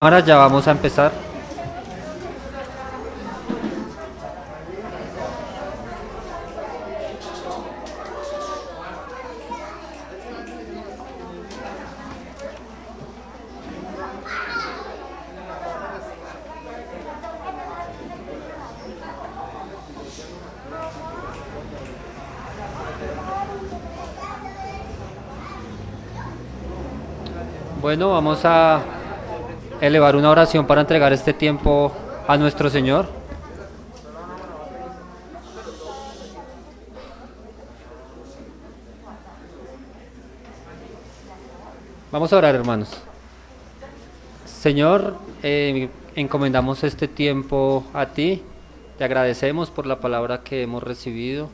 Ahora ya vamos a empezar. Bueno, vamos a elevar una oración para entregar este tiempo a nuestro Señor. Vamos a orar, hermanos. Señor, encomendamos este tiempo a ti. Te agradecemos por la palabra que hemos recibido,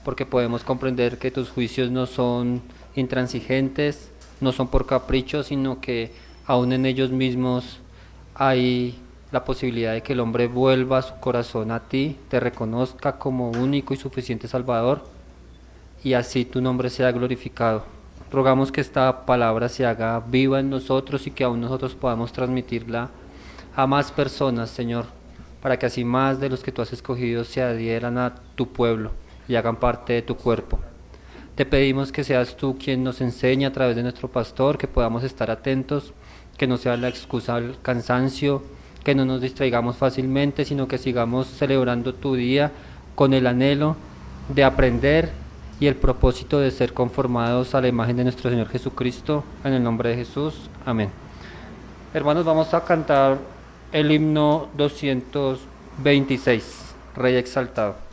porque podemos comprender que tus juicios no son intransigentes, no son por capricho, sino que aún en ellos mismos hay la posibilidad de que el hombre vuelva su corazón a ti, te reconozca como único y suficiente Salvador, y así tu nombre sea glorificado. Rogamos que esta palabra se haga viva en nosotros y que aún nosotros podamos transmitirla a más personas, Señor, para que así más de los que tú has escogido se adhieran a tu pueblo y hagan parte de tu cuerpo. Te pedimos que seas tú quien nos enseñe a través de nuestro pastor, que podamos estar atentos, que no sea la excusa al cansancio, que no nos distraigamos fácilmente, sino que sigamos celebrando tu día con el anhelo de aprender y el propósito de ser conformados a la imagen de nuestro Señor Jesucristo. En el nombre de Jesús. Amén. Hermanos, vamos a cantar el himno 226, Rey exaltado.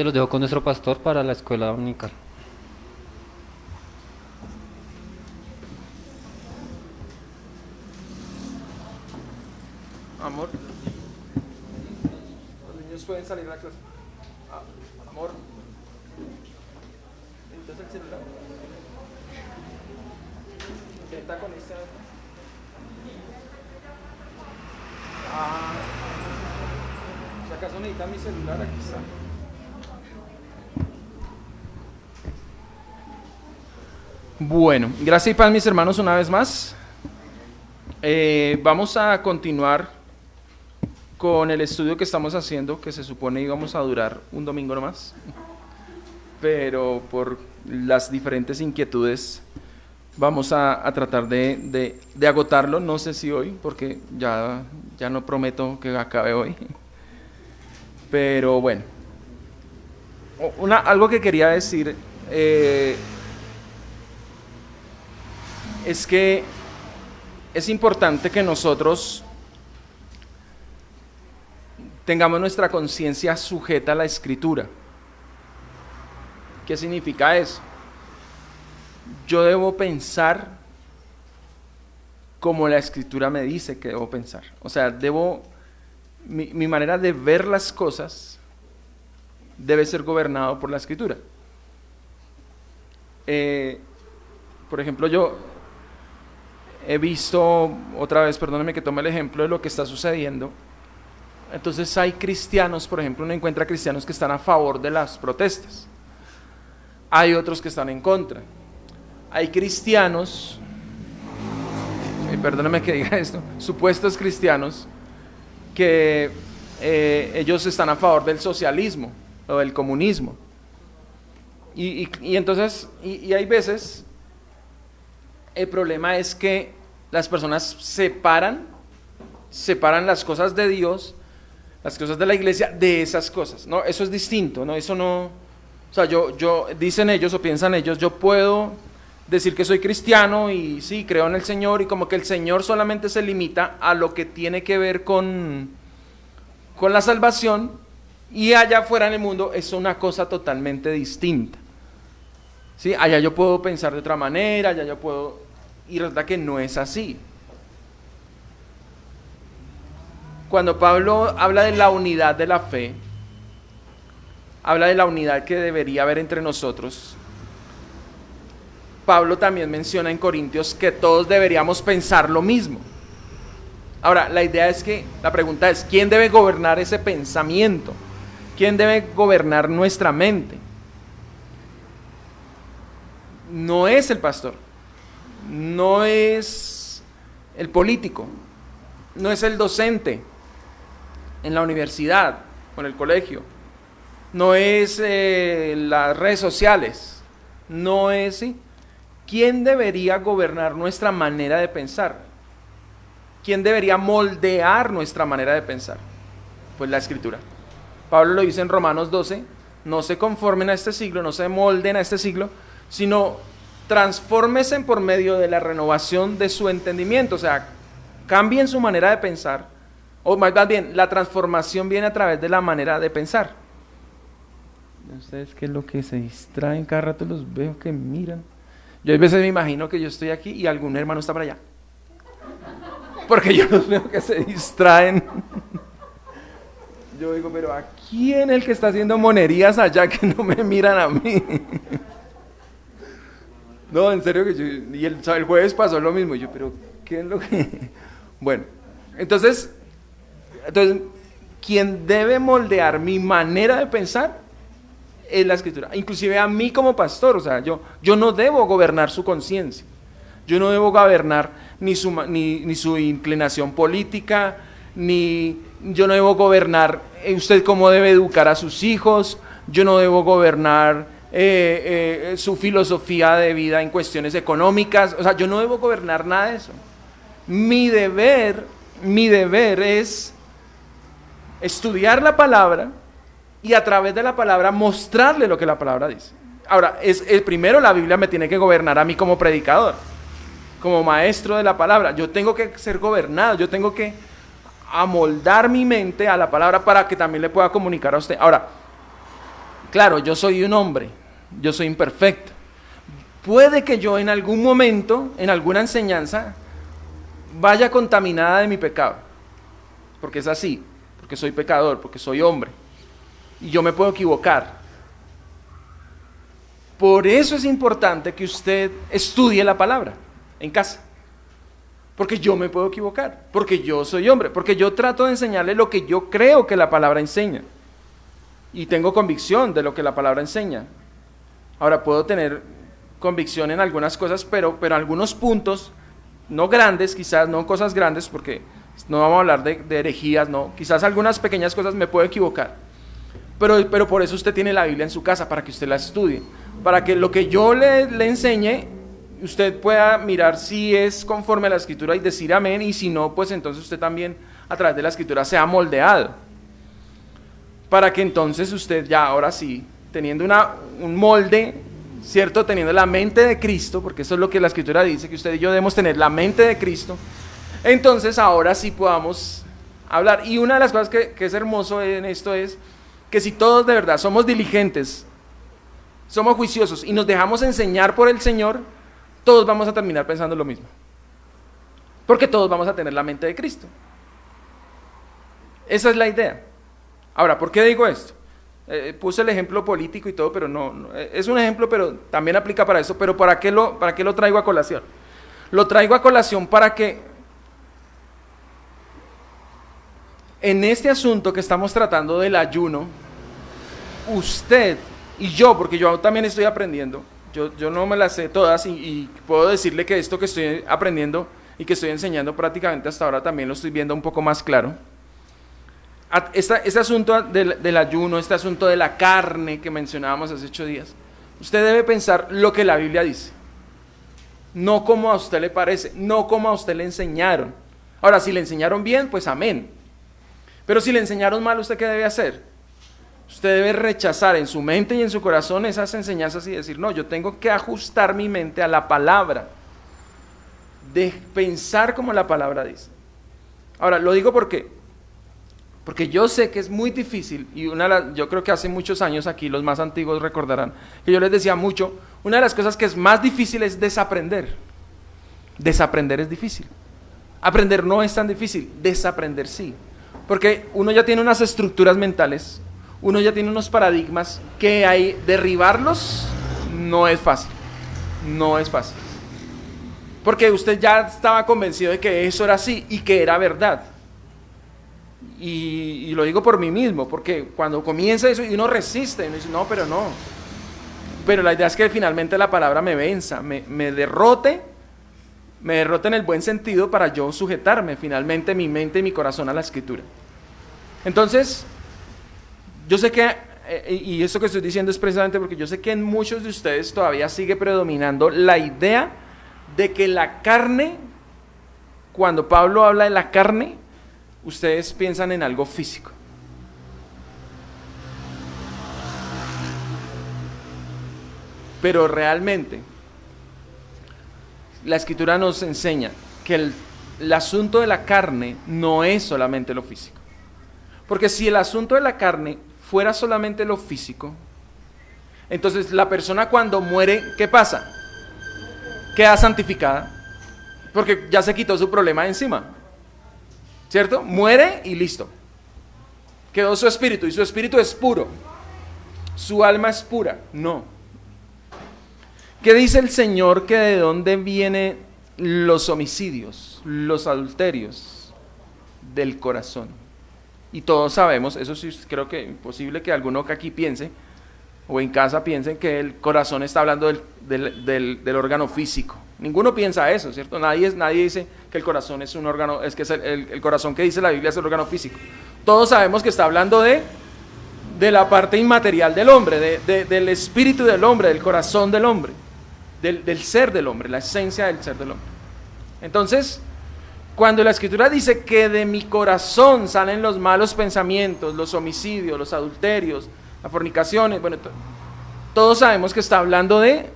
nuevamente los dejo con nuestro pastor para la escuela dominical. Amor, los niños pueden salir a la clase. Amor, ¿necesitas el celular? Intenta con este. Si acaso necesita mi celular, aquí está. Bueno, gracias y paz, mis hermanos, una vez más. Vamos a continuar con el estudio que estamos haciendo, que se supone íbamos a durar un domingo nomás, pero por las diferentes inquietudes vamos a tratar de agotarlo. No sé si hoy, porque ya no prometo que acabe hoy, pero bueno. Algo que quería decir es que es importante que nosotros tengamos nuestra conciencia sujeta a la Escritura. ¿Qué significa eso? Yo debo pensar como la Escritura me dice que debo pensar. O sea, mi manera de ver las cosas debe ser gobernado por la Escritura. Por ejemplo, yo he visto, otra vez, perdónenme que tome el ejemplo de lo que está sucediendo. Entonces hay cristianos, por ejemplo, uno encuentra cristianos que están a favor de las protestas. Hay otros que están en contra. Hay cristianos, perdónenme que diga esto, supuestos cristianos, que ellos están a favor del socialismo o del comunismo. Y entonces, hay veces, el problema es que las personas separan las cosas de Dios, las cosas de la iglesia, de esas cosas. No, eso es distinto, ¿no? Eso no, o sea, dicen ellos o piensan ellos, yo puedo decir que soy cristiano y sí, creo en el Señor, y como que el Señor solamente se limita a lo que tiene que ver con la salvación, y allá afuera en el mundo es una cosa totalmente distinta. ¿Sí? Allá yo puedo pensar de otra manera, allá yo puedo, y resulta que no es así. Cuando Pablo habla de la unidad de la fe, habla de la unidad que debería haber entre nosotros. Pablo también menciona en Corintios que todos deberíamos pensar lo mismo. Ahora, la pregunta es, ¿quién debe gobernar ese pensamiento? ¿Quién debe gobernar nuestra mente? No es el pastor, no es el político, no es el docente en la universidad o en el colegio, no es las redes sociales, no es, ¿sí? ¿Quién debería gobernar nuestra manera de pensar? ¿Quién debería moldear nuestra manera de pensar? Pues la Escritura. Pablo lo dice en Romanos 12, no se conformen a este siglo, no se molden a este siglo, sino transfórmense por medio de la renovación de su entendimiento. O sea, cambien su manera de pensar, o más bien, la transformación viene a través de la manera de pensar. ¿Ustedes qué es lo que se distraen? Cada rato los veo que miran. Yo a veces me imagino que yo estoy aquí y algún hermano está por allá, porque yo los veo que se distraen. Yo digo, pero ¿a quién es el que está haciendo monerías allá que no me miran a mí? No, en serio, y el jueves pasó lo mismo. Y yo, pero ¿qué es lo que...? Bueno, entonces, quien debe moldear mi manera de pensar es la Escritura. Inclusive a mí como pastor, o sea, yo no debo gobernar su conciencia. Yo no debo gobernar ni su inclinación política, yo no debo gobernar usted cómo debe educar a sus hijos, yo no debo gobernar su filosofía de vida en cuestiones económicas, o sea, yo no debo gobernar nada de eso. Mi deber es estudiar la palabra y a través de la palabra mostrarle lo que la palabra dice. Ahora, primero la Biblia me tiene que gobernar a mí como predicador, como maestro de la palabra. Yo tengo que ser gobernado, yo tengo que amoldar mi mente a la palabra para que también le pueda comunicar a usted. Ahora, Claro, yo soy un hombre, yo soy imperfecto. Puede que yo en algún momento, en alguna enseñanza, vaya contaminada de mi pecado, porque es así, porque soy pecador, porque soy hombre, y yo me puedo equivocar. Por eso es importante que usted estudie la palabra en casa, porque yo me puedo equivocar, porque yo soy hombre, porque yo trato de enseñarle lo que yo creo que la palabra enseña, y tengo convicción de lo que la palabra enseña. Ahora, puedo tener convicción en algunas cosas, pero algunos puntos, no grandes, quizás no cosas grandes, porque no vamos a hablar de herejías, no, quizás algunas pequeñas cosas me puedo equivocar, pero por eso usted tiene la Biblia en su casa, para que usted la estudie, para que lo que yo le enseñe, usted pueda mirar si es conforme a la Escritura y decir amén, y si no, pues entonces usted también a través de la Escritura sea moldeado, para que entonces usted ya ahora sí, teniendo un molde, ¿cierto? Teniendo la mente de Cristo, porque eso es lo que la Escritura dice, que usted y yo debemos tener la mente de Cristo, entonces ahora sí podamos hablar. Y una de las cosas que es hermoso en esto es que si todos de verdad somos diligentes, somos juiciosos y nos dejamos enseñar por el Señor, todos vamos a terminar pensando lo mismo, porque todos vamos a tener la mente de Cristo. Esa es la idea. Ahora, ¿por qué digo esto? Puse el ejemplo político y todo, pero no, es un ejemplo, pero también aplica para eso. Pero ¿para qué lo traigo a colación? Lo traigo a colación para que en este asunto que estamos tratando del ayuno, usted y yo, porque yo también estoy aprendiendo, yo no me las sé todas y puedo decirle que esto que estoy aprendiendo y que estoy enseñando prácticamente hasta ahora también lo estoy viendo un poco más claro. Este asunto del ayuno, este asunto de la carne que mencionábamos hace 8 días, usted debe pensar lo que la Biblia dice, no como a usted le parece, no como a usted le enseñaron. Ahora, si le enseñaron bien, pues amén. Pero si le enseñaron mal, ¿usted qué debe hacer? Usted debe rechazar en su mente y en su corazón esas enseñanzas y decir, no, yo tengo que ajustar mi mente a la palabra, de pensar como la palabra dice. Ahora, lo digo porque yo sé que es muy difícil, y yo creo que hace muchos años aquí, los más antiguos recordarán, que yo les decía mucho, una de las cosas que es más difícil es desaprender. Desaprender es difícil. Aprender no es tan difícil, desaprender sí. Porque uno ya tiene unas estructuras mentales, uno ya tiene unos paradigmas que hay, derribarlos no es fácil. No es fácil. Porque usted ya estaba convencido de que eso era así y que era verdad. Y lo digo por mí mismo, porque cuando comienza eso y uno resiste, uno dice, no, pero no. Pero la idea es que finalmente la palabra me venza, me derrote en el buen sentido para yo sujetarme finalmente mi mente y mi corazón a la Escritura. Entonces, yo sé que, y esto que estoy diciendo es precisamente porque yo sé que en muchos de ustedes todavía sigue predominando la idea de que la carne, cuando Pablo habla de la carne, ustedes piensan en algo físico. Pero realmente, la Escritura nos enseña que el asunto de la carne no es solamente lo físico. Porque si el asunto de la carne fuera solamente lo físico, entonces la persona cuando muere, ¿qué pasa? Queda santificada, porque ya se quitó su problema de encima, ¿cierto? Muere y listo. Quedó su espíritu, y su espíritu es puro. Su alma es pura. No. ¿Qué dice el Señor que de dónde vienen los homicidios, los adulterios? Del corazón. Y todos sabemos, eso sí creo que es imposible que alguno que aquí piense, o en casa piensen que el corazón está hablando del órgano físico. Ninguno piensa eso, ¿cierto? Nadie dice que el corazón es un órgano, es que es el corazón que dice la Biblia es el órgano físico. Todos sabemos que está hablando de la parte inmaterial del hombre, del espíritu del hombre, del corazón del hombre, del ser del hombre, la esencia del ser del hombre. Entonces, cuando la Escritura dice que de mi corazón salen los malos pensamientos, los homicidios, los adulterios, las fornicaciones, bueno, todos sabemos que está hablando de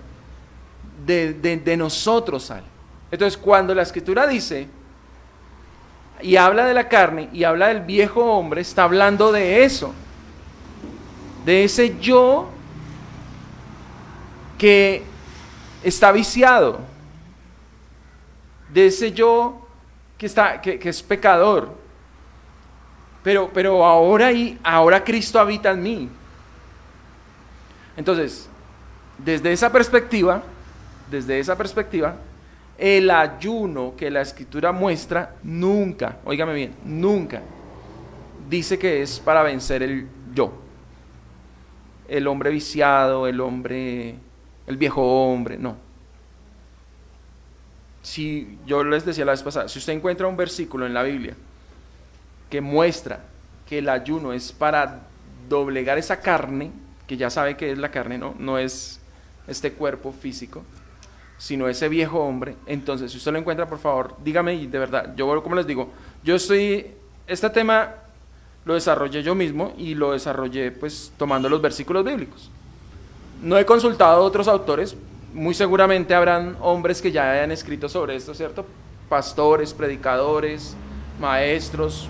nosotros sale. Entonces, cuando la Escritura dice y habla de la carne y habla del viejo hombre, está hablando de eso. de ese yo que está viciado, de ese yo que es pecador, pero ahora Cristo habita en mí. Entonces, desde esa perspectiva, el ayuno que la Escritura muestra nunca, óigame bien, nunca dice que es para vencer el yo, el hombre viciado, el viejo hombre, no. Si yo les decía la vez pasada, si usted encuentra un versículo en la Biblia que muestra que el ayuno es para doblegar esa carne, que ya sabe que es la carne, no es este cuerpo físico, sino ese viejo hombre, entonces si usted lo encuentra, por favor, dígame, y de verdad, yo como les digo, este tema lo desarrollé yo mismo y lo desarrollé pues tomando los versículos bíblicos. No he consultado a otros autores, muy seguramente habrán hombres que ya hayan escrito sobre esto, ¿cierto? Pastores, predicadores, maestros,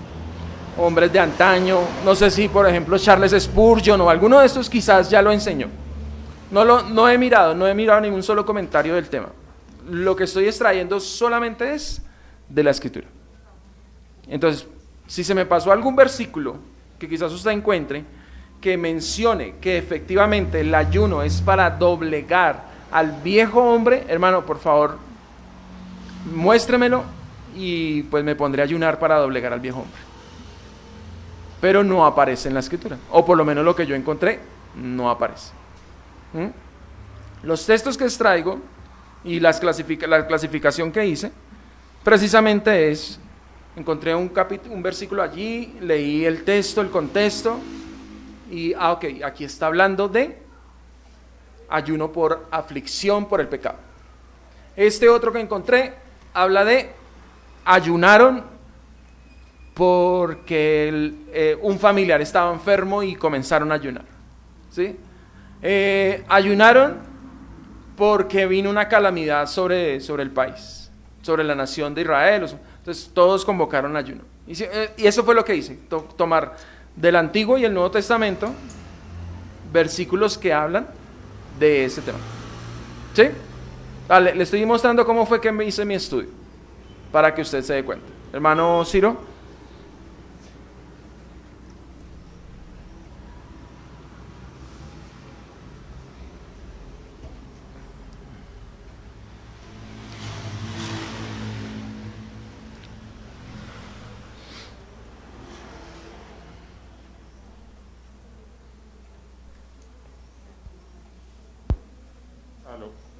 hombres de antaño, no sé si por ejemplo Charles Spurgeon o alguno de estos quizás ya lo enseñó. No he mirado ningún solo comentario del tema. Lo que estoy extrayendo solamente es de la Escritura. Entonces, si se me pasó algún versículo que quizás usted encuentre que mencione que efectivamente el ayuno es para doblegar al viejo hombre, hermano, por favor, muéstremelo y pues me pondré a ayunar para doblegar al viejo hombre. Pero no aparece en la Escritura, o por lo menos lo que yo encontré no aparece. Los textos que extraigo y la clasificación que hice precisamente encontré un versículo allí, leí el texto, el contexto y ok, aquí está hablando de ayuno por aflicción por el pecado. Este otro que encontré habla de ayunaron porque un familiar estaba enfermo y comenzaron a ayunar, ¿sí? Ayunaron porque vino una calamidad sobre el país, sobre la nación de Israel. Entonces todos convocaron ayuno. Y eso fue lo que hice, tomar del Antiguo y el Nuevo Testamento versículos que hablan de ese tema. ¿Sí? Vale, le estoy mostrando cómo fue que me hice mi estudio, para que usted se dé cuenta. Hermano Ciro.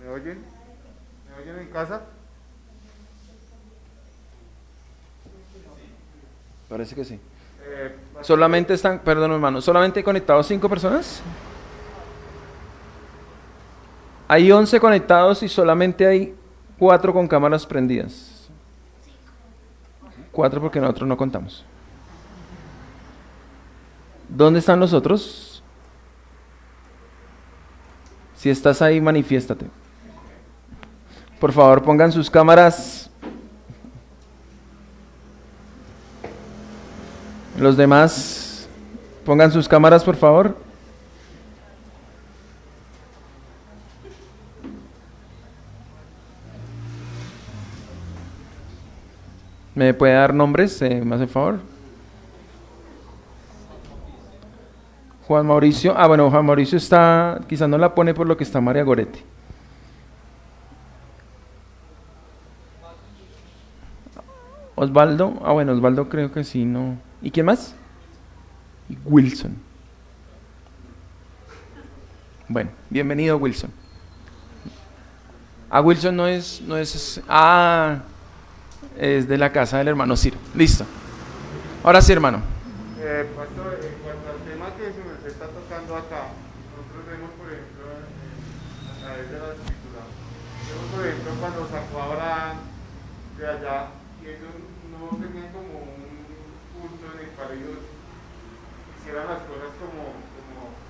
¿Me oyen? ¿Me oyen en casa? Parece que sí. Solamente están, perdón hermano, solamente conectados 5 personas. Hay 11 conectados y solamente hay 4 con cámaras prendidas. 4 porque nosotros no contamos. ¿Dónde están los otros? Si estás ahí, manifiéstate. Por favor, pongan sus cámaras. Los demás, pongan sus cámaras, por favor. ¿Me puede dar nombres? ¿Me hace el favor? Juan Mauricio. Bueno, Juan Mauricio está, quizás no la pone por lo que está María Goretti. Osvaldo. Bueno, Osvaldo creo que sí, no. ¿Y quién más? Y Wilson. Bueno, bienvenido Wilson. Wilson no es, es de la casa del hermano Ciro. Listo. Ahora sí, hermano. Pastor, en cuanto al tema que se nos está tocando acá, nosotros vemos, por ejemplo, a través de la escritura, vemos, por ejemplo, cuando sacó a Abraham de allá, y ellos no tenían como un punto en el cual ellos hicieran las cosas como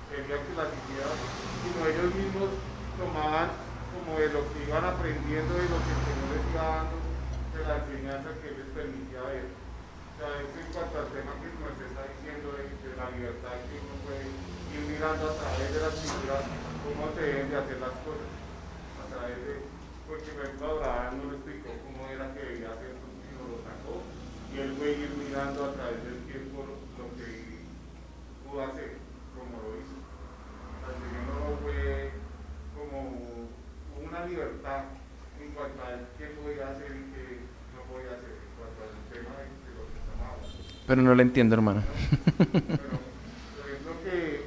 querían que las hicieran, sino ellos mismos tomaban como de lo que iban aprendiendo, de lo que el Señor les iba dando, de la enseñanza que Él les permitía ver. sea, es en cuanto al tema que nos está diciendo de la libertad que uno puede ir mirando a través de las escrituras cómo se deben de hacer las cosas. A través de, porque por ejemplo Abraham no le explicó cómo era que debía hacer su hijo, lo sacó, y él fue ir mirando a través del tiempo lo que pudo hacer, como lo hizo. O sea, el Señor no fue como una libertad en cuanto a qué podía hacer y qué no podía hacer, en cuanto al tema de lo que estamos hablando. Pero no lo entiendo, hermano. Pero, por ejemplo, que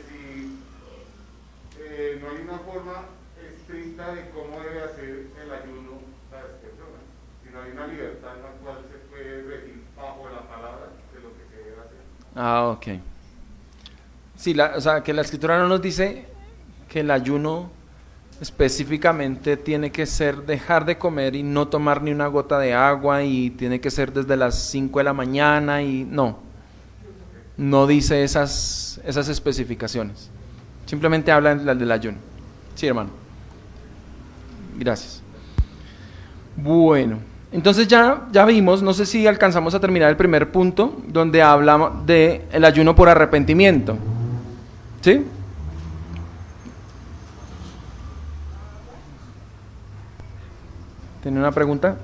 si no hay una forma estricta de cómo debe hacer el ayuno las personas, sino hay una libertad en la cual se puede regir bajo la palabra de lo que se debe hacer. Ah, ok. Sí, o sea, que la escritura no nos dice que el ayuno específicamente tiene que ser dejar de comer y no tomar ni una gota de agua y tiene que ser desde las 5 de la mañana y no dice esas especificaciones. Simplemente habla del ayuno. Sí, hermano. Gracias. Bueno, entonces ya vimos, no sé si alcanzamos a terminar el primer punto, donde hablamos de el ayuno por arrepentimiento. ¿Sí? ¿Tiene una pregunta?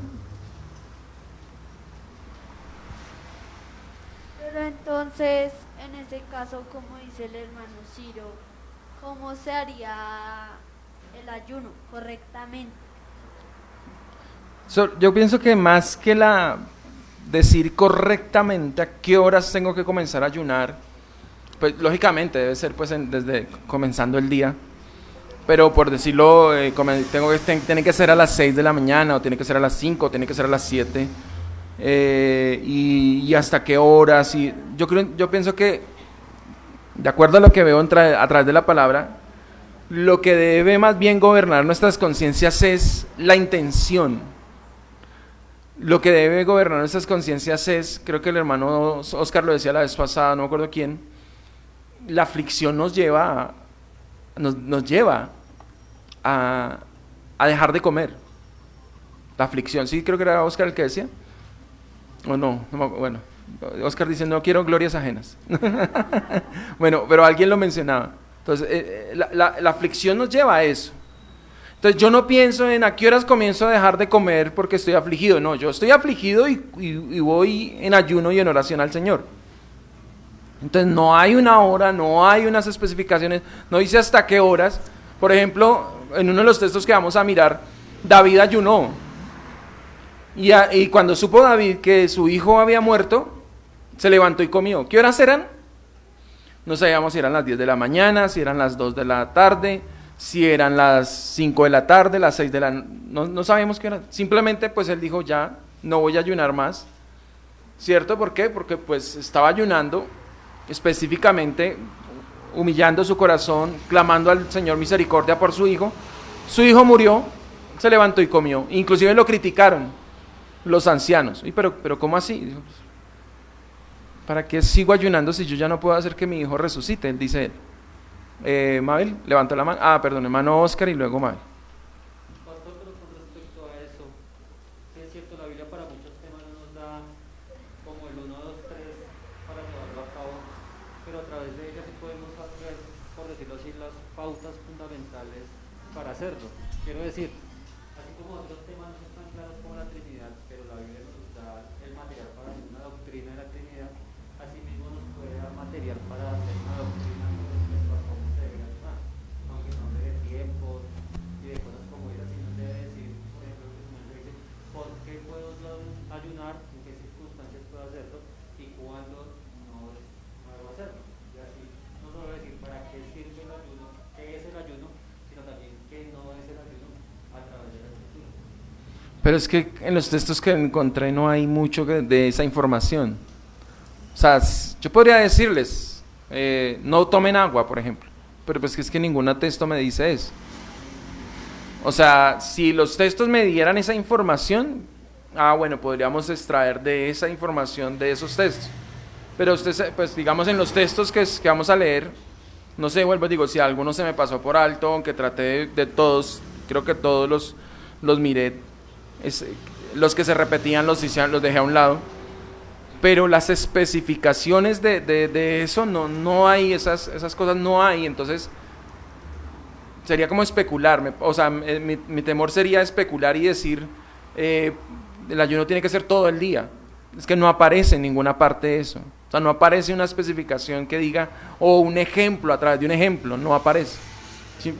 Pero entonces, en este caso, como dice el hermano Ciro, ¿cómo se haría el ayuno correctamente? Yo pienso que más que decir correctamente a qué horas tengo que comenzar a ayunar, pues lógicamente debe ser pues desde comenzando el día, pero por decirlo, tiene que ser a las 6 de la mañana, o tiene que ser a las 5, o tiene que ser a las 7, y hasta qué horas. Y yo pienso que, de acuerdo a lo que veo a través de la palabra, lo que debe más bien gobernar nuestras conciencias es la intención. Lo que debe gobernar nuestras conciencias es, creo que el hermano Oscar lo decía la vez pasada, no me acuerdo quién, la aflicción nos lleva a dejar de comer. La aflicción, sí, creo que era Oscar el que decía. O no, bueno, Oscar dice, no quiero glorias ajenas. Bueno, pero alguien lo mencionaba. Entonces, la aflicción nos lleva a eso. Entonces, yo no pienso en a qué horas comienzo a dejar de comer porque estoy afligido. No, yo estoy afligido y voy en ayuno y en oración al Señor. Entonces, no hay una hora, no hay unas especificaciones, no dice hasta qué horas. Por ejemplo, en uno de los textos que vamos a mirar, David ayunó. Y cuando supo David que su hijo había muerto, se levantó y comió. ¿Qué horas eran? No sabíamos si eran las 10 de la mañana, si eran las 2 de la tarde, si eran las 5 de la tarde, las 6 de la... No sabíamos qué era. Simplemente pues él dijo, ya, no voy a ayunar más. ¿Cierto? ¿Por qué? Porque pues estaba ayunando, específicamente humillando su corazón, clamando al Señor misericordia por su hijo. Su hijo murió, se levantó y comió. Inclusive lo criticaron los ancianos. Pero ¿cómo así? ¿Para qué sigo ayunando si yo ya no puedo hacer que mi hijo resucite? Él dice él. Mabel, levantó la mano. Perdón, hermano Oscar y luego Mabel. Pastor, pero con respecto a eso, sí es cierto, la Biblia para muchos temas no nos da como el 1, 2, 3 para llevarlo a cabo, pero a través de ella sí podemos hacer, por decirlo así, las pautas fundamentales para hacerlo. Quiero decir, así como otros temas no están claros como la Trinidad, pero la Biblia nos da el material para hacer una doctrina de la Trinidad, así mismo nos puede dar material para hacer una doctrina con respecto a cómo se debe ayunar, aunque no de tiempos y de cosas como esas, sí nos debe decir, por ejemplo, que el Señor dice, ¿por qué puedo yo ayunar? ¿En qué circunstancias puedo hacerlo? ¿Y cuándo no debo hacerlo? Y así no solo decir para qué sirve el ayuno, qué es el ayuno, sino también qué no es el ayuno a través de la Escritura. Pero es que en los textos que encontré no hay mucho de esa información. O sea, yo podría decirles, no tomen agua, por ejemplo, pero pues es que ningún texto me dice eso. O sea, si los textos me dieran esa información, bueno, podríamos extraer de esa información de esos textos. Pero usted, pues digamos en los textos que vamos a leer, no sé, vuelvo, digo, si alguno se me pasó por alto, aunque traté de todos, creo que todos los miré, los que se repetían los dejé a un lado. pero las especificaciones de eso no hay, esas cosas no hay, entonces sería como especular, o sea, mi temor sería especular y decir, el ayuno tiene que ser todo el día. Es que no aparece en ninguna parte eso. O sea, no aparece una especificación que diga, o un ejemplo, a través de un ejemplo, no aparece. ¿Sí?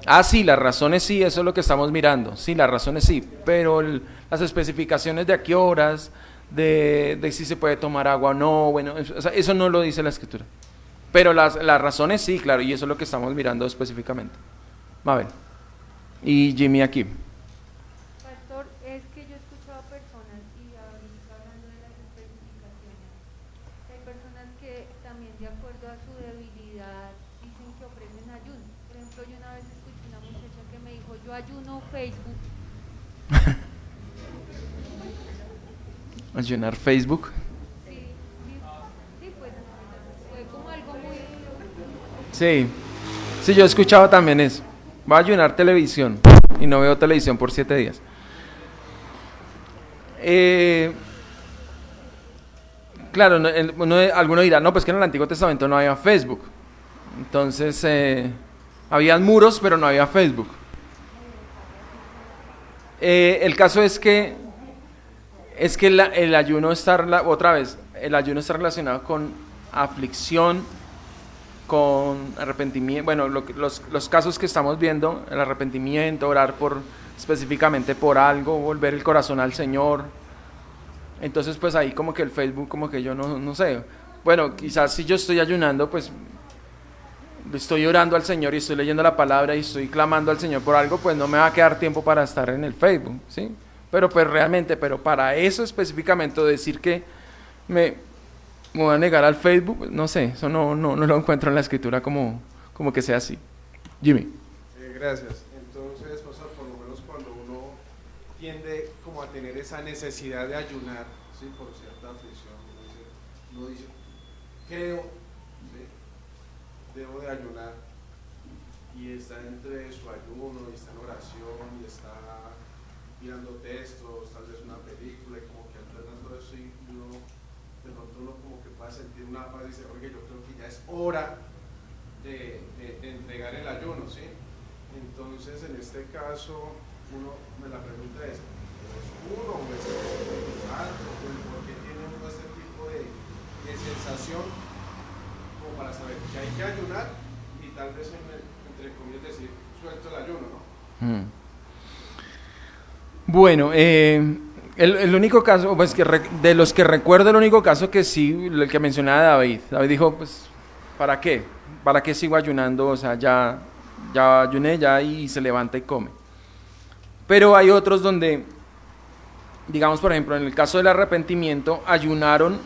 Ah, sí, las razones sí, eso es lo que estamos mirando. Sí, las razones sí, pero las especificaciones de a qué horas, de si se puede tomar agua o no, bueno, o sea, eso no lo dice la escritura. Pero las razones sí, claro, y eso es lo que estamos mirando específicamente. Mabel. Y Jimmy aquí. Pastor, es que yo he escuchado a personas y ahorita hablando de las especificaciones, hay personas que también de acuerdo a su debilidad dicen que ofrecen ayuno. Por ejemplo, yo una vez escuché una muchacha que me dijo, yo ayuno Facebook. Ayunar Facebook. Sí, pues fue como algo muy... Sí, sí, yo he escuchado también eso. Voy a ayunar televisión y no veo televisión por 7 días. Claro, alguno dirá, no, pues que en el Antiguo Testamento no había Facebook. Entonces, habían muros, pero no había Facebook. El caso es que el ayuno está, otra vez, el ayuno está relacionado con aflicción, con arrepentimiento. Bueno, los casos que estamos viendo, el arrepentimiento, orar específicamente por algo, volver el corazón al Señor. Entonces, pues ahí como que el Facebook, como que yo no sé. Bueno, quizás si yo estoy ayunando, pues estoy orando al Señor y estoy leyendo la palabra y estoy clamando al Señor por algo, pues no me va a quedar tiempo para estar en el Facebook, ¿sí? Pero pues realmente, pero para eso específicamente decir que me voy a negar al Facebook, no sé, eso no lo encuentro en la escritura como que sea así. Jimmy. Gracias. Entonces, o sea, por lo menos cuando uno tiende como a tener esa necesidad de ayunar, ¿sí? Por cierta aflicción, uno dice, creo, ¿sí? Debo de ayunar, y está entre su ayuno, y está en oración, y está mirando textos, tal vez una película, y como que alternando eso, y uno, de pronto uno como que pueda sentir una paz y dice, oye, yo creo que ya es hora de entregar el ayuno, ¿sí? Entonces, en este caso, la pregunta es uno o es el Espíritu Santo? ¿Por qué tiene uno este tipo de sensación como para saber que hay que ayunar y tal vez, entre comillas, decir, suelto el ayuno, ¿no? Bueno, el único caso, pues de los que recuerdo, el único caso que sí, el que mencionaba David dijo, pues, ¿para qué? ¿Para qué sigo ayunando? O sea, ya ayuné ya, y se levanta y come. Pero hay otros donde, digamos, por ejemplo, en el caso del arrepentimiento, ayunaron,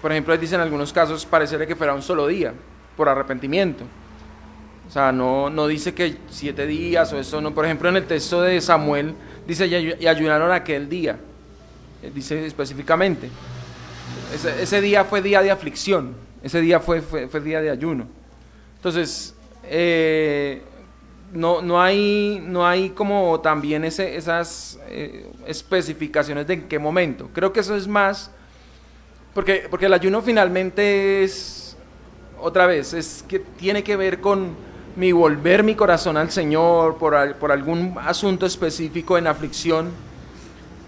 por ejemplo, dicen en algunos casos, pareciera que fuera un solo día, por arrepentimiento. O sea, no dice que 7 días o eso, no. Por ejemplo, en el texto de Samuel, dice, y ayunaron aquel día, dice específicamente. Ese día fue día de aflicción, ese día fue día de ayuno. Entonces, no hay como también esas especificaciones de en qué momento. Creo que eso es más, porque el ayuno finalmente es, otra vez, es que tiene que ver con mi volver mi corazón al Señor por algún asunto específico en aflicción,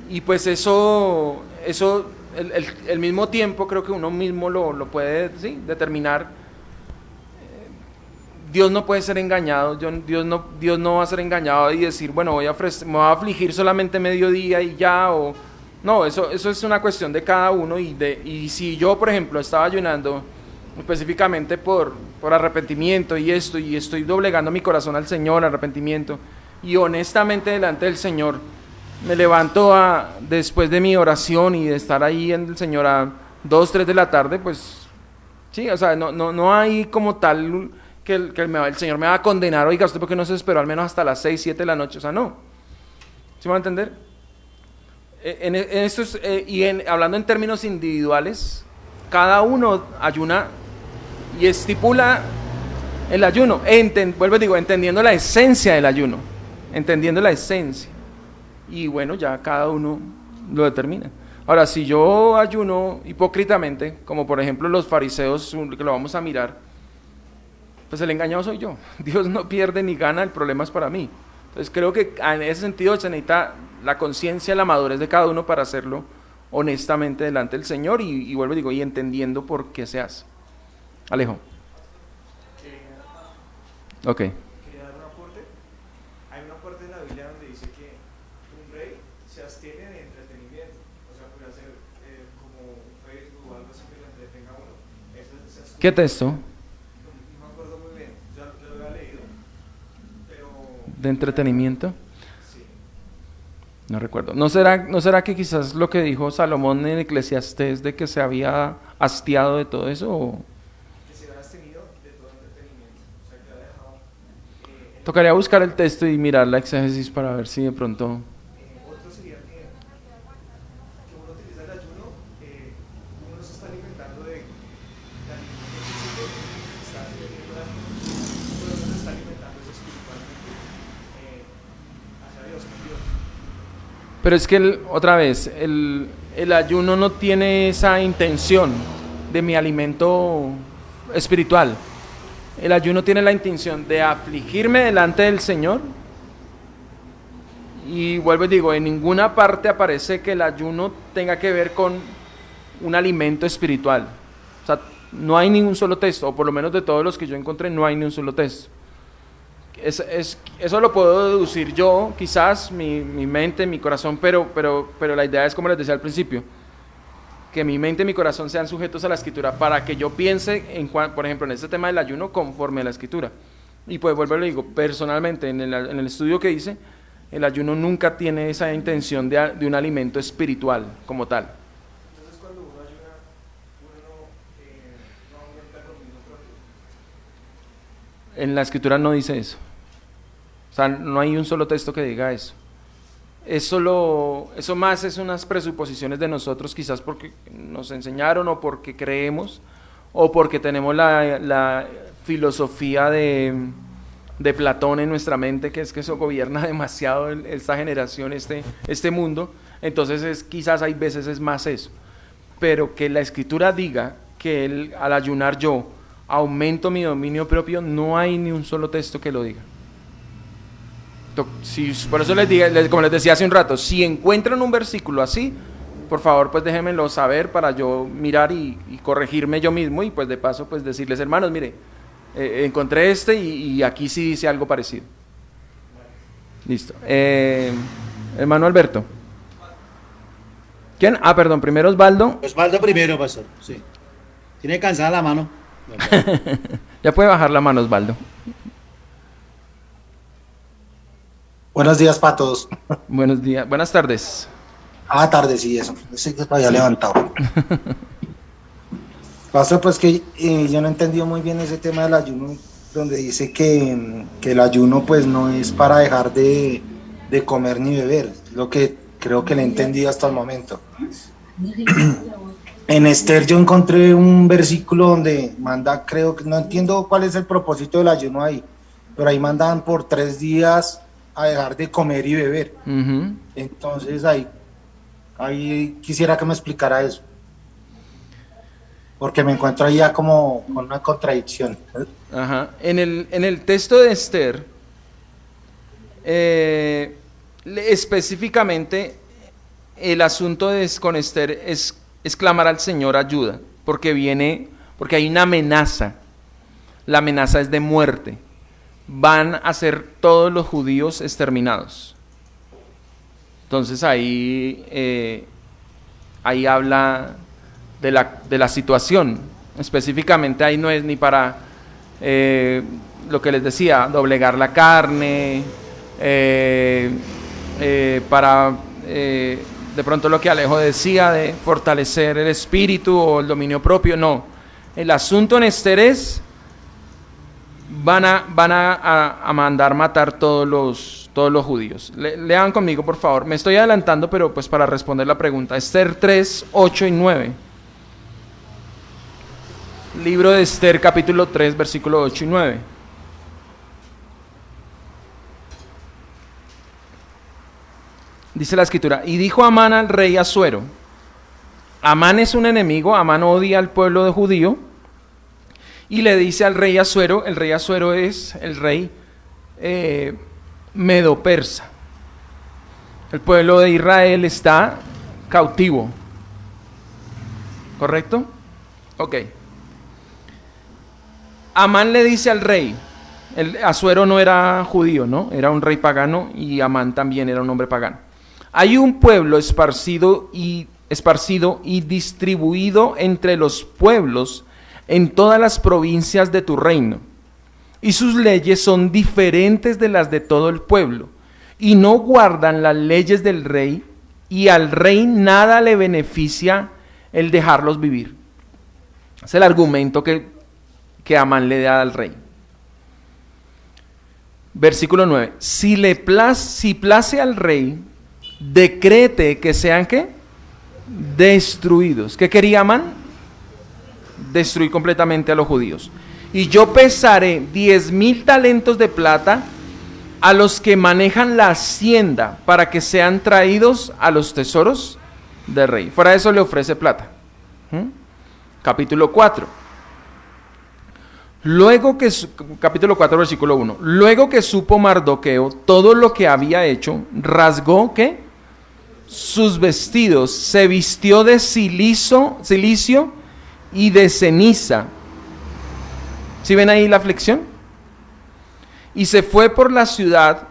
y pues eso el mismo tiempo creo que uno mismo lo puede, ¿sí?, determinar. Dios no puede ser engañado, Dios no va a ser engañado y decir, bueno, me voy a afligir solamente mediodía y ya, o no, eso es una cuestión de cada uno, y si yo, por ejemplo, estaba ayunando específicamente por arrepentimiento y estoy doblegando mi corazón al Señor, arrepentimiento, y honestamente delante del Señor me levanto después de mi oración y de estar ahí en el Señor a 2, 3 de la tarde, pues sí, o sea, no hay como tal que el Señor me va a condenar, oiga, ¿usted por qué no se esperó al menos hasta las 6, 7 de la noche? O sea, no. ¿Sí me va a entender? Hablando en términos individuales, cada uno ayuna y estipula el ayuno. Vuelvo y digo, entendiendo la esencia del ayuno, entendiendo la esencia. Y bueno, ya cada uno lo determina. Ahora, si yo ayuno hipócritamente, como por ejemplo los fariseos, que lo vamos a mirar, pues el engañado soy yo. Dios no pierde ni gana, el problema es para mí. Entonces creo que en ese sentido se necesita la conciencia, la madurez de cada uno para hacerlo honestamente delante del Señor y vuelvo y digo, y entendiendo por qué se hace. Alejo. Ok. Quería dar un aporte. Hay una parte de la Biblia donde dice que un rey se abstiene de entretenimiento. O sea, puede hacer como un Facebook o algo así que lo entretenga a uno. ¿Qué texto? No me acuerdo muy bien, ya lo había leído. Pero... ¿De entretenimiento? Sí. No recuerdo. ¿No será que quizás lo que dijo Salomón en Eclesiastés de que se había hastiado de todo eso? ¿O? Que se había abstenido de todo entretenimiento. O sea, que ha dejado... Tocaría buscar el texto y mirar la exégesis para ver si de pronto... otro sería que uno utiliza el ayuno, uno se está alimentando de alimento físico, está teniendo pero uno se está alimentando espiritualmente hacia Dios, con Dios. Pero es que, otra vez, el ayuno no tiene esa intención de mi alimento espiritual. El ayuno tiene la intención de afligirme delante del Señor. Y vuelvo y digo, en ninguna parte aparece que el ayuno tenga que ver con un alimento espiritual. O sea, no hay ningún solo texto, o por lo menos de todos los que yo encontré, no hay ni un solo texto. Eso lo puedo deducir yo, quizás, mi mente, mi corazón, pero la idea es, como les decía al principio, que mi mente y mi corazón sean sujetos a la Escritura para que yo piense, por ejemplo, en este tema del ayuno conforme a la Escritura. Y pues vuelvo y le digo, personalmente, en el estudio que hice, el ayuno nunca tiene esa intención de un alimento espiritual como tal. Entonces, cuando uno ayuna, uno no aumenta el dominio propio. En la Escritura no dice eso. O sea, no hay un solo texto que diga eso. Eso más es unas presuposiciones de nosotros, quizás porque nos enseñaron o porque creemos o porque tenemos la filosofía de Platón en nuestra mente, que es que eso gobierna demasiado esta generación, este mundo. Entonces quizás hay veces es más eso. Pero que la Escritura diga que al ayunar yo aumento mi dominio propio, no hay ni un solo texto que lo diga. Por eso como les decía hace un rato, si encuentran un versículo así, por favor pues déjenmelo saber para yo mirar y corregirme yo mismo y pues de paso pues decirles, hermanos, mire, encontré y aquí sí dice algo parecido. Listo. Hermano Alberto. ¿Quién? Perdón, primero Osvaldo. Osvaldo primero, pastor, sí. Tiene cansada la mano. Ya puede bajar la mano, Osvaldo. Buenos días para todos. Buenos días, buenas tardes. Tarde, sí, eso. Sí que me había levantado. Pastor, pues que yo no he entendido muy bien ese tema del ayuno, donde dice que el ayuno pues no es para dejar de comer ni beber, lo que creo que le he entendido hasta el momento. En Esther yo encontré un versículo donde manda, creo que no entiendo cuál es el propósito del ayuno ahí, pero ahí mandan por 3 días a dejar de comer y beber. Uh-huh. Entonces ahí quisiera que me explicara eso, porque me encuentro ahí ya como con una contradicción. Ajá. En el texto de Esther, específicamente el asunto con Esther es clamar al Señor ayuda, porque hay una amenaza. La amenaza es de muerte. Van a ser todos los judíos exterminados. Entonces ahí habla de la situación. Específicamente ahí no es ni para lo que les decía, doblegar la carne, para de pronto lo que Alejo decía de fortalecer el espíritu o el dominio propio. No, el asunto en Esther es van a mandar matar todos los judíos. Lean conmigo, por favor. Me estoy adelantando, pero pues para responder la pregunta. Esther 3, 8 y 9. Libro de Esther, capítulo 3, versículo 8 y 9. Dice la escritura, y dijo Amán al rey Asuero. Amán es un enemigo, Amán odia al pueblo judío, y le dice al rey Asuero, el rey Asuero es el rey medo-persa. El pueblo de Israel está cautivo. ¿Correcto? Ok. Amán le dice al rey, el Asuero no era judío, ¿no? Era un rey pagano y Amán también era un hombre pagano. Hay un pueblo esparcido y distribuido entre los pueblos en todas las provincias de tu reino, y sus leyes son diferentes de las de todo el pueblo, y no guardan las leyes del rey, y al rey nada le beneficia el dejarlos vivir. Es el argumento que Amán le da al rey. Versículo 9. Si place al rey, decrete que sean, ¿qué? Destruidos. ¿Qué quería Amán? Destruir completamente a los judíos. Y yo pesaré 10,000 talentos de plata a los que manejan la hacienda para que sean traídos a los tesoros del rey. Fuera de eso le ofrece plata. Capítulo 4. Capítulo 4, versículo 1. Luego que supo Mardoqueo todo lo que había hecho, rasgó, ¿qué? Sus vestidos, se vistió de cilicio y de ceniza. ¿Sí ven ahí la aflicción? Y se fue por la ciudad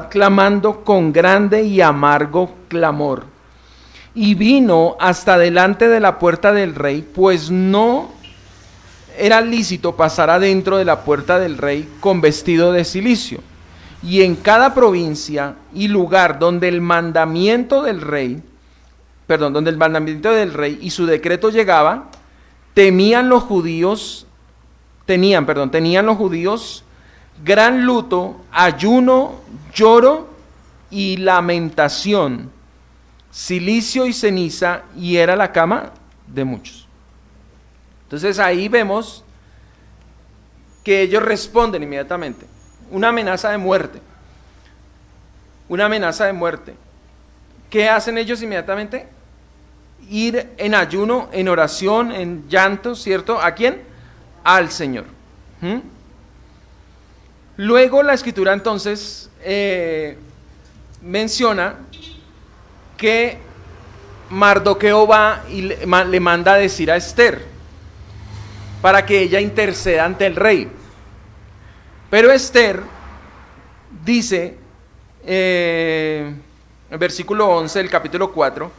clamando con grande y amargo clamor. Y vino hasta delante de la puerta del rey, pues no era lícito pasar adentro de la puerta del rey con vestido de cilicio. Y en cada provincia y lugar donde el mandamiento del rey y su decreto llegaba, tenían los judíos gran luto, ayuno, lloro y lamentación, cilicio y ceniza, y era la cama de muchos. Entonces ahí vemos que ellos responden inmediatamente. Una amenaza de muerte. ¿Qué hacen ellos inmediatamente? Ir en ayuno, en oración, en llanto, ¿cierto? ¿A quién? Al Señor. Luego la escritura entonces menciona que Mardoqueo va y le manda a decir a Esther para que ella interceda ante el rey. Pero Esther dice, en el versículo 11 del capítulo 4,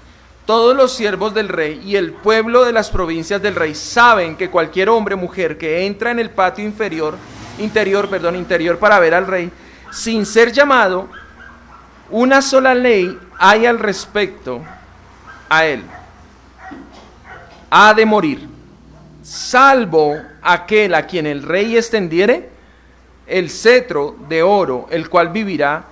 todos los siervos del rey y el pueblo de las provincias del rey saben que cualquier hombre o mujer que entra en el patio interior para ver al rey, sin ser llamado, una sola ley hay al respecto a él: ha de morir, salvo aquel a quien el rey extendiere el cetro de oro, el cual vivirá,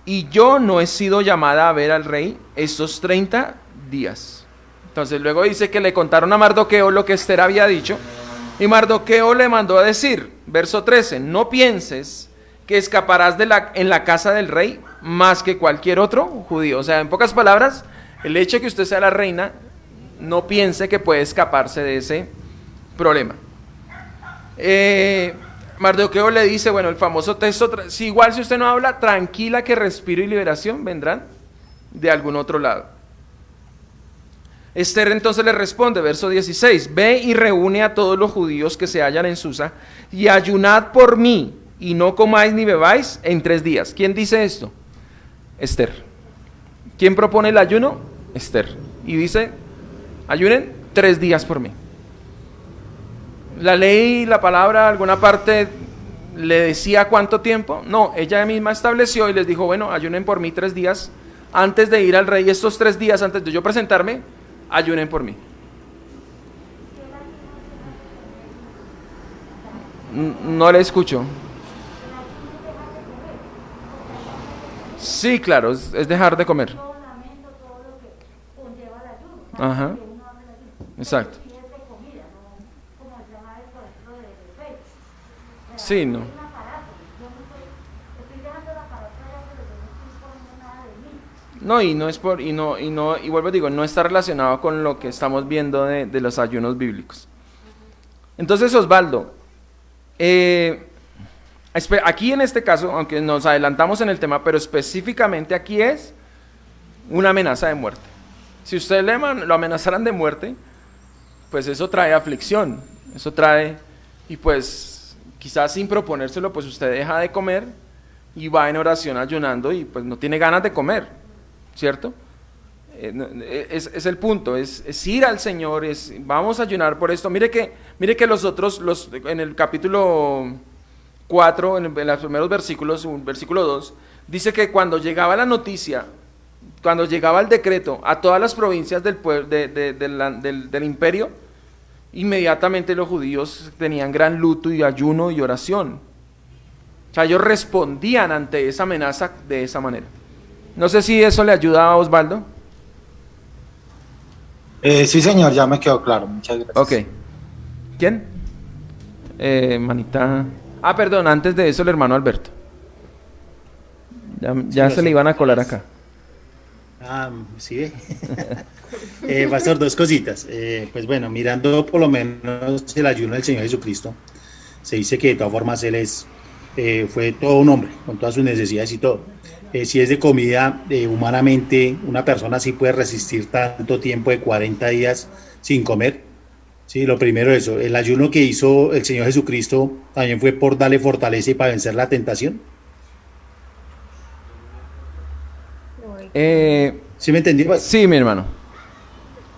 y yo no he sido llamada a ver al rey estos 30 días. Entonces luego dice que le contaron a Mardoqueo lo que Esther había dicho, y Mardoqueo le mandó a decir, verso 13, no pienses que escaparás en la casa del rey más que cualquier otro judío. O sea, en pocas palabras, el hecho de que usted sea la reina, no piense que puede escaparse de ese problema. Mardoqueo le dice, bueno, el famoso texto, si usted no habla, tranquila que respiro y liberación vendrán de algún otro lado. Esther entonces le responde, verso 16, ve y reúne a todos los judíos que se hallan en Susa y ayunad por mí y no comáis ni bebáis en 3 días. ¿Quién dice esto? Esther. ¿Quién propone el ayuno? Esther. Y dice, ayunen 3 días por mí. La ley, la palabra, alguna parte le decía cuánto tiempo. No, ella misma estableció y les dijo, bueno, ayunen por mí 3 días antes de ir al rey. Estos 3 días antes de yo presentarme, ayunen por mí. No le escucho. Sí, claro, es dejar de comer. Ajá. Exacto. Sí, no. No, y no es por, y vuelvo a digo, no está relacionado con lo que estamos viendo de los ayunos bíblicos. Entonces, Osvaldo, aquí en este caso, aunque nos adelantamos en el tema, pero específicamente aquí es una amenaza de muerte. Si usted lo amenazaran de muerte, pues eso trae aflicción, eso trae, y pues quizás sin proponérselo, pues usted deja de comer y va en oración ayunando y pues no tiene ganas de comer, ¿cierto? Es el punto, es ir al Señor, vamos a ayunar por esto. Mire que los otros, en el capítulo 4, en los primeros versículos, versículo 2, dice que cuando llegaba la noticia, cuando llegaba el decreto a todas las provincias del imperio, inmediatamente los judíos tenían gran luto y ayuno y oración. O sea, ellos respondían ante esa amenaza de esa manera. No sé si eso le ayuda a Osvaldo. Sí, señor, ya me quedó claro. Muchas gracias. Ok. ¿Quién? Manita. Ah, perdón, antes de eso el hermano Alberto. Ya se le iban a colar acá. Ah, sí. Pastor, dos cositas. Pues bueno, mirando por lo menos el ayuno del Señor Jesucristo, se dice que de todas formas Él fue todo un hombre, con todas sus necesidades y todo. Si es de comida, humanamente, una persona sí puede resistir tanto tiempo de 40 días sin comer. Sí, lo primero eso. El ayuno que hizo el Señor Jesucristo también fue por darle fortaleza y para vencer la tentación. ¿Sí me entendí? Sí, mi hermano.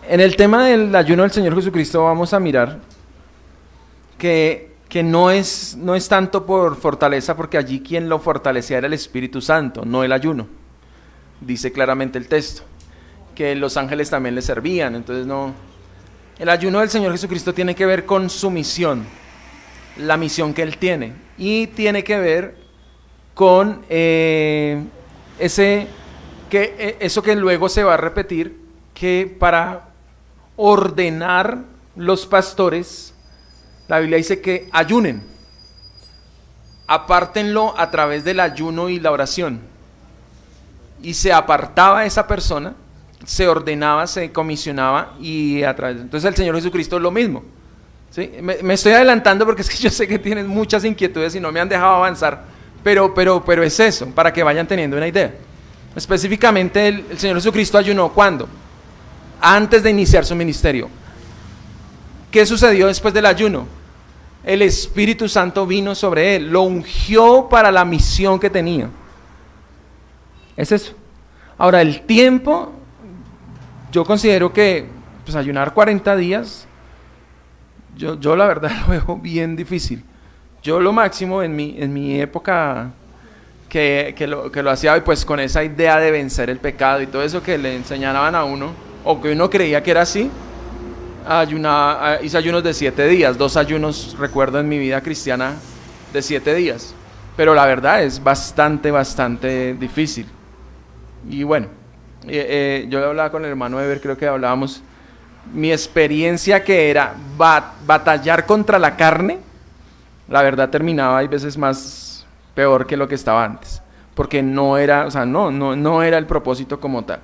En el tema del ayuno del Señor Jesucristo vamos a mirar que no es tanto por fortaleza, porque allí quien lo fortalecía era el Espíritu Santo, no el ayuno. Dice claramente el texto, que los ángeles también le servían, entonces no. El ayuno del Señor Jesucristo tiene que ver con su misión, la misión que Él tiene, y tiene que ver con eso que luego se va a repetir, que para ordenar los pastores, la Biblia dice que ayunen, apártenlo a través del ayuno y la oración, y se apartaba esa persona, se ordenaba, se comisionaba, y a través, entonces el Señor Jesucristo es lo mismo, ¿sí? Me estoy adelantando porque es que yo sé que tienen muchas inquietudes y no me han dejado avanzar, pero es eso, para que vayan teniendo una idea. Específicamente el Señor Jesucristo ayunó ¿cuándo? Antes de iniciar su ministerio. ¿Qué sucedió después del ayuno? El Espíritu Santo vino sobre él, lo ungió para la misión que tenía. Es eso. Ahora, el tiempo, yo considero que pues, ayunar 40 días, yo la verdad lo veo bien difícil. Yo lo máximo en mi época que lo hacía, y pues con esa idea de vencer el pecado y todo eso que le enseñaban a uno, o que uno creía que era así, hice ayunos de 7 días, 2 ayunos recuerdo en mi vida cristiana de 7 días, pero la verdad es bastante difícil. Y bueno, yo hablaba con el hermano Eber, creo que hablábamos, mi experiencia que era batallar contra la carne, la verdad terminaba hay veces más peor que lo que estaba antes, porque no era, o sea, no era el propósito como tal.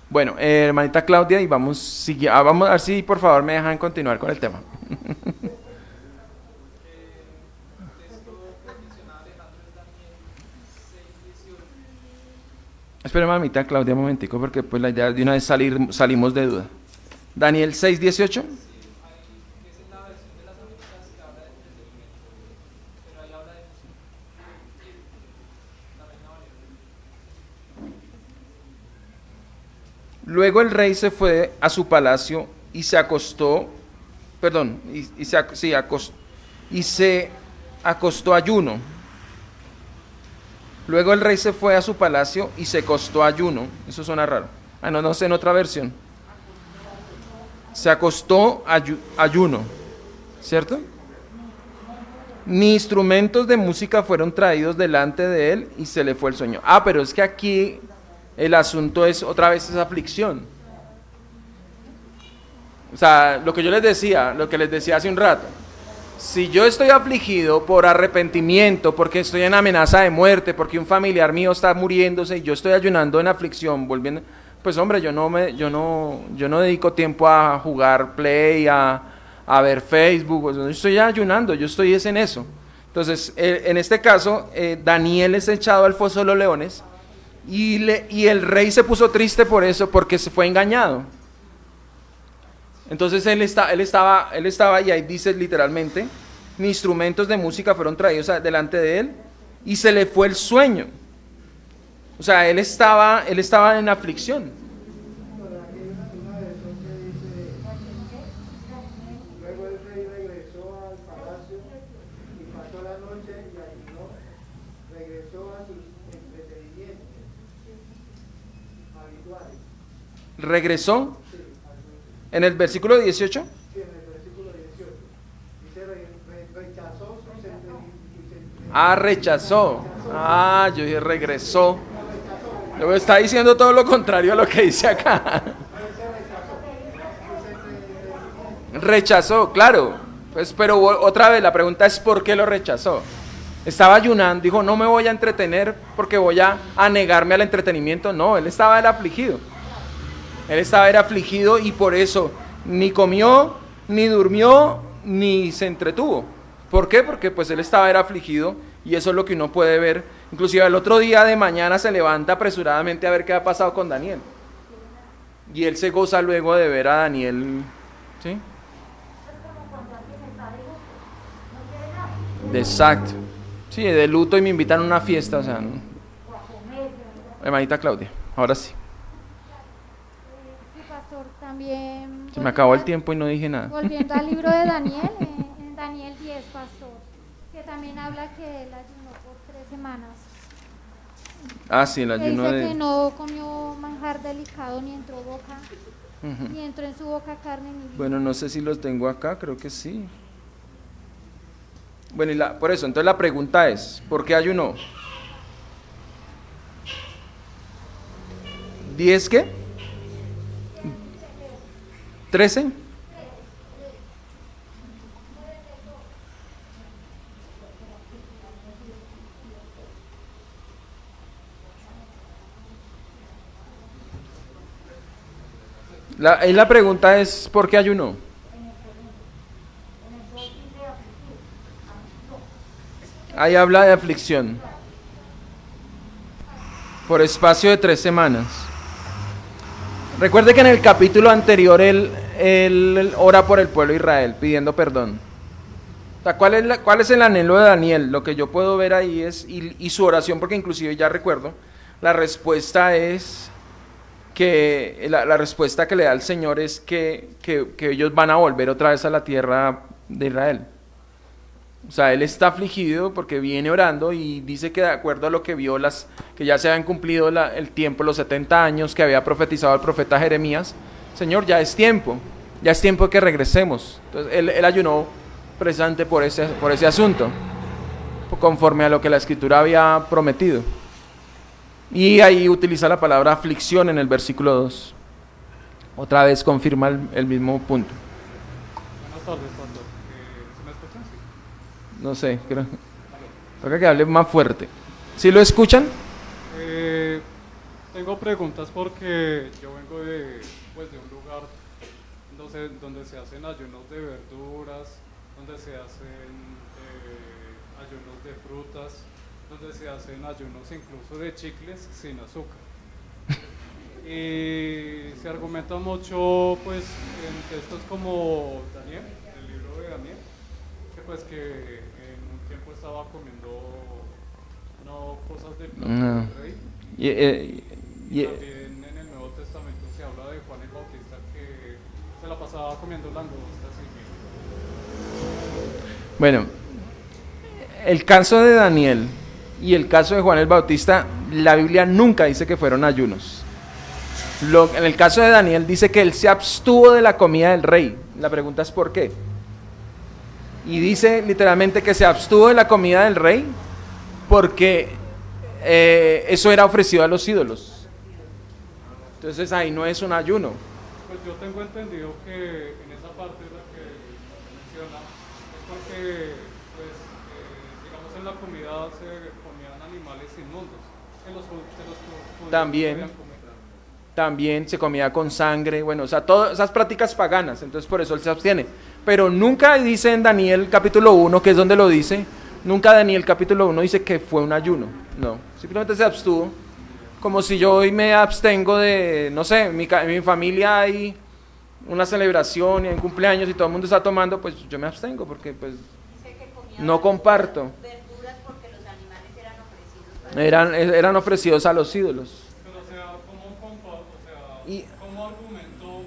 Bueno, hermanita Claudia, y vamos a ver si por favor me dejan continuar con el tema. Espera, mamita Claudia, un momentico, porque pues la idea de una vez salimos de duda. Daniel 6:18. Luego el rey se fue a su palacio y se acostó, se acostó ayuno. Luego el rey se fue a su palacio y se acostó ayuno. Eso suena raro. No sé en otra versión. Se acostó ayuno, ¿cierto? Ni instrumentos de música fueron traídos delante de él y se le fue el sueño. Pero es que aquí el asunto es otra vez esa aflicción. O sea, lo que les decía hace un rato, Si yo estoy afligido por arrepentimiento, porque estoy en amenaza de muerte, porque un familiar mío está muriéndose y yo estoy ayunando en aflicción, volviendo, pues hombre, yo no dedico tiempo a jugar Play, a ver Facebook, pues, yo estoy ayunando, yo estoy en eso. Entonces, en este caso, Daniel es echado al foso de los leones y el rey se puso triste por eso, porque se fue engañado. Entonces él estaba, y ahí dice literalmente, mis instrumentos de música fueron traídos delante de él y se le fue el sueño. O sea, él estaba en aflicción. Luego el rey regresó al palacio y pasó la noche y ayunó, regresó a sus entretenimientos habituales. ¿Regresó? ¿En el versículo 18? Sí, en el versículo 18. Dice, rechazó sus entretenimientos. Rechazó. Yo dije regresó. Luego está diciendo todo lo contrario a lo que dice acá. Rechazó, claro. Pues, pero otra vez la pregunta es ¿por qué lo rechazó? Estaba ayunando, dijo no me voy a entretener porque voy a negarme al entretenimiento. No, él estaba afligido. Él estaba afligido y por eso ni comió, ni durmió, ni se entretuvo. ¿Por qué? Porque pues él estaba afligido y eso es lo que uno puede ver. Inclusive el otro día de mañana se levanta apresuradamente a ver qué ha pasado con Daniel. Y él se goza luego de ver a Daniel, ¿sí? Exacto. Sí, de luto y me invitan a una fiesta, o sea, ¿no? Hermanita Claudia, ahora sí. Sí, pastor, también... Se me acabó el tiempo y no dije nada. Volviendo al libro de Daniel, en Daniel 10, pastor, que también habla que él ayunó por 3 semanas. Sí, el ayuno dice de... que no comió manjar delicado, ni entró boca, ni entró en su boca carne ni vino. Bueno, no sé si los tengo acá, creo que sí. Bueno, por eso, entonces la pregunta es, ¿por qué ayunó? ¿10 qué? ¿13? La pregunta es, ¿por qué ayunó? Ahí habla de aflicción. Por espacio de 3 semanas. Recuerde que en el capítulo anterior él ora por el pueblo de Israel, pidiendo perdón. O sea, ¿cuál es el anhelo de Daniel? Lo que yo puedo ver ahí es, y su oración, porque inclusive ya recuerdo, la respuesta es que, la respuesta que le da el Señor es que ellos van a volver otra vez a la tierra de Israel. O sea, él está afligido porque viene orando y dice que de acuerdo a lo que vio, que ya se habían cumplido el tiempo, los 70 años que había profetizado el profeta Jeremías, Señor, ya es tiempo que regresemos. Entonces él ayunó precisamente por ese asunto, conforme a lo que la Escritura había prometido. Y ahí utiliza la palabra aflicción en el versículo 2. Otra vez confirma el mismo punto. Buenas tardes, pastor. ¿Se me escuchan? Sí. No sé, creo. Toca que hable más fuerte. ¿Sí lo escuchan? Tengo preguntas porque yo vengo de un lugar donde se hacen ayunos de verduras, donde se hacen ayunos de frutas, donde se hacen ayunos incluso de chicles sin azúcar. Y se argumenta mucho pues en textos como Daniel, el libro de Daniel, que pues que en un tiempo estaba comiendo cosas del plato del rey. También en el Nuevo Testamento se habla de Juan el Bautista que se la pasaba comiendo langostas y Bueno, el caso de Daniel y el caso de Juan el Bautista, la Biblia nunca dice que fueron ayunos. En el caso de Daniel dice que él se abstuvo de la comida del rey. La pregunta es ¿por qué? Y dice literalmente que se abstuvo de la comida del rey porque eso era ofrecido a los ídolos. Entonces ahí no es un ayuno. Pues yo tengo entendido que en esa parte la que menciona es porque, pues, digamos, en la comida se comían animales inmundos, que los judíos También. podían comer. También se comía con sangre, bueno, o sea, todas esas prácticas paganas, entonces por eso él se abstiene. Pero nunca dice en Daniel capítulo 1, que es donde lo dice, nunca Daniel capítulo 1 dice que fue un ayuno, no, simplemente se abstuvo, como si yo hoy me abstengo de, no sé, en mi familia hay una celebración y hay un cumpleaños y todo el mundo está tomando, pues yo me abstengo porque pues no comparto. Verduras porque los animales eran ofrecidos Eran ofrecidos a los ídolos. Pero, o sea, ¿cómo argumentó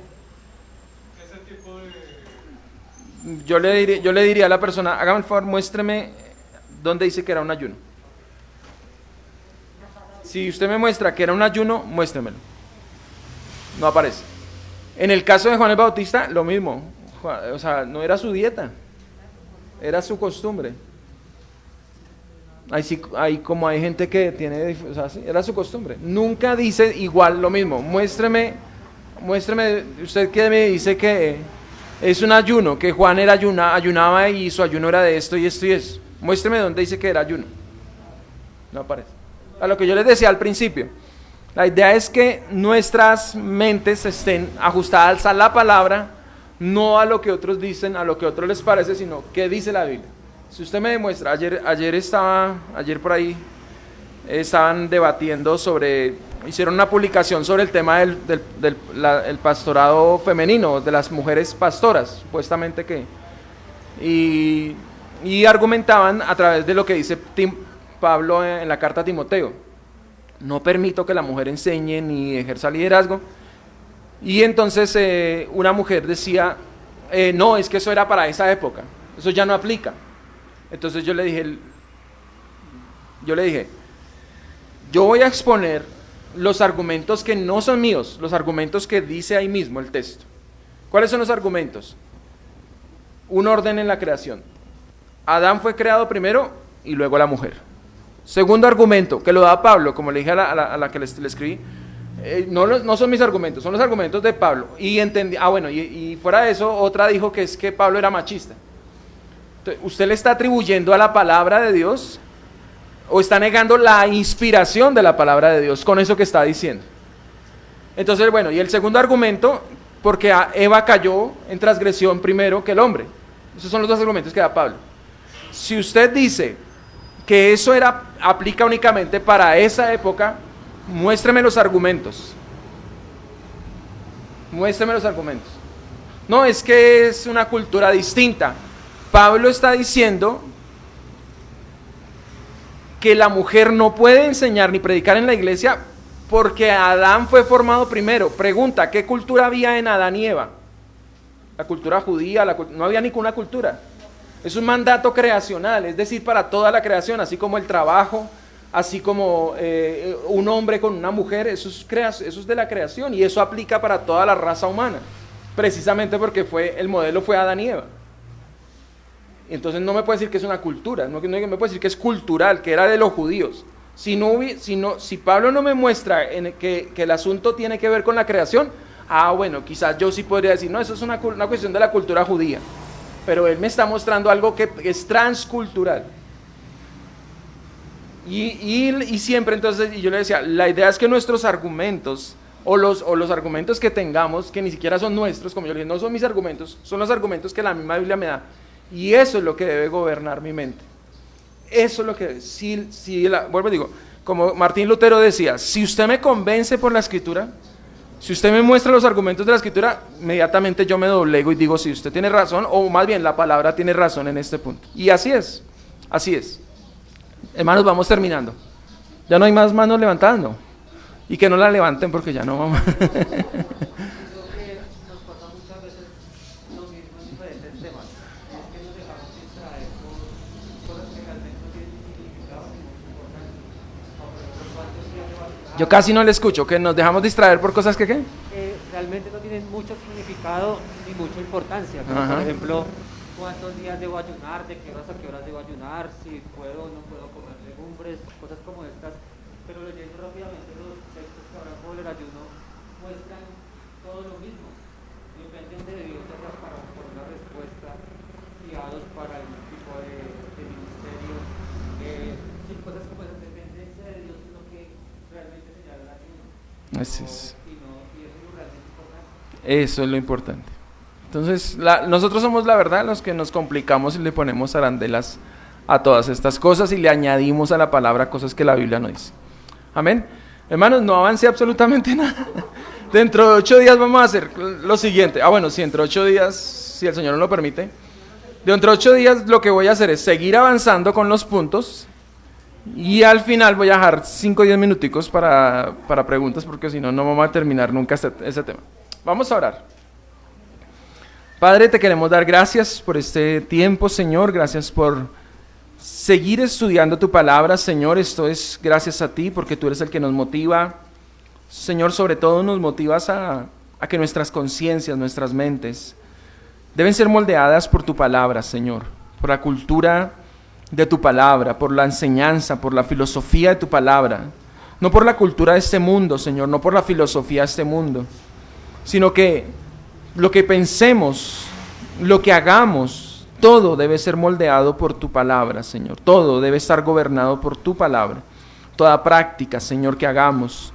ese tipo de...? Yo le diría a la persona, hágame el favor, muéstreme dónde dice que era un ayuno. Si usted me muestra que era un ayuno, muéstremelo. No aparece. En el caso de Juan el Bautista, lo mismo. O sea, no era su dieta, era su costumbre. Hay como hay gente que tiene, o sea, sí, era su costumbre. Nunca dice igual lo mismo. Muéstreme, usted que me dice que es un ayuno, que Juan ayunaba y su ayuno era de esto y esto y eso. Muéstreme dónde dice que era ayuno. No aparece. A lo que yo les decía al principio, la idea es que nuestras mentes estén ajustadas a la palabra, no a lo que otros dicen, a lo que a otros les parece, sino qué dice la Biblia. Si usted me demuestra, ayer por ahí estaban debatiendo hicieron una publicación sobre el tema del pastorado femenino, de las mujeres pastoras, supuestamente y argumentaban a través de lo que dice Pablo en la carta a Timoteo: no permito que la mujer enseñe ni ejerza liderazgo. Y entonces una mujer decía, no, es que eso era para esa época, eso ya no aplica. Entonces yo le dije, yo voy a exponer los argumentos que no son míos, los argumentos que dice ahí mismo el texto. ¿Cuáles son los argumentos? Un orden en la creación. Adán fue creado primero y luego la mujer. Segundo argumento, que lo da Pablo, como le dije a la que le escribí, no son mis argumentos, son los argumentos de Pablo. Y entendí, y fuera de eso, otra dijo que es que Pablo era machista. Entonces, ¿usted le está atribuyendo a la palabra de Dios o está negando la inspiración de la palabra de Dios con eso que está diciendo? Entonces, bueno, y el segundo argumento, porque Eva cayó en transgresión primero que el hombre. Esos son los dos argumentos que da Pablo. Si usted dice que eso aplica únicamente para esa época, muéstreme los argumentos. Muéstreme los argumentos. No, es que es una cultura distinta. Pablo está diciendo que la mujer no puede enseñar ni predicar en la iglesia porque Adán fue formado primero. Pregunta, ¿qué cultura había en Adán y Eva? La cultura judía, no había ninguna cultura. Es un mandato creacional, es decir, para toda la creación, así como el trabajo, así como un hombre con una mujer, eso es de la creación y eso aplica para toda la raza humana, precisamente porque el modelo fue Adán y Eva. Entonces no me puede decir que es una cultura, no me puede decir que es cultural, que era de los judíos. Si Pablo no me muestra que el asunto tiene que ver con la creación, bueno, quizás yo sí podría decir, no, eso es una cuestión de la cultura judía. Pero él me está mostrando algo que es transcultural. Y siempre entonces, y yo le decía, la idea es que nuestros argumentos, o los argumentos que tengamos, que ni siquiera son nuestros, como yo le dije, no son mis argumentos, son los argumentos que la misma Biblia me da. Y eso es lo que debe gobernar mi mente. Eso es lo que, vuelvo y digo, como Martín Lutero decía, si usted me convence por la Escritura, si usted me muestra los argumentos de la Escritura, inmediatamente yo me doblego y digo, sí, usted tiene razón, o más bien la palabra tiene razón en este punto. Y así es. Hermanos, vamos terminando. Ya no hay más manos levantando. Y que no la levanten porque ya no vamos. Yo casi no le escucho, que nos dejamos distraer por cosas que ¿qué? Realmente no tienen mucho significado ni mucha importancia. Como por ejemplo, cuántos días debo ayunar, de qué horas a qué horas debo ayunar, si puedo o no puedo comer legumbres, cosas como estas. Pero leyendo rápidamente los textos que hablan sobre el ayuno, muestran todo lo mismo. Dependen de Dios para una respuesta. Y enviados para algún tipo de ministerio. Sí, cosas como esa dependencia de Dios es lo que realmente señala el ayuno. Así es. Y eso es lo realmente importante. Eso es lo importante. Entonces, nosotros somos la verdad los que nos complicamos y le ponemos arandelas a todas estas cosas y le añadimos a la palabra cosas que la Biblia no dice. Amén. Hermanos, no avancé absolutamente nada. Dentro de 8 días vamos a hacer lo siguiente. Bueno, sí, dentro de 8 días, si el Señor nos lo permite. Dentro de 8 días lo que voy a hacer es seguir avanzando con los puntos y al final voy a dejar 5 o 10 minuticos para preguntas porque si no, no vamos a terminar nunca ese tema. Vamos a orar. Padre, te queremos dar gracias por este tiempo, Señor. Gracias por seguir estudiando tu palabra, Señor. Esto es gracias a ti porque tú eres el que nos motiva. Señor, sobre todo nos motivas a que nuestras conciencias, nuestras mentes, deben ser moldeadas por tu palabra, Señor. Por la cultura de tu palabra, por la enseñanza, por la filosofía de tu palabra. No por la cultura de este mundo, Señor, no por la filosofía de este mundo, sino que lo que pensemos, lo que hagamos, todo debe ser moldeado por tu palabra, Señor. Todo debe estar gobernado por tu palabra. Toda práctica, Señor, que hagamos,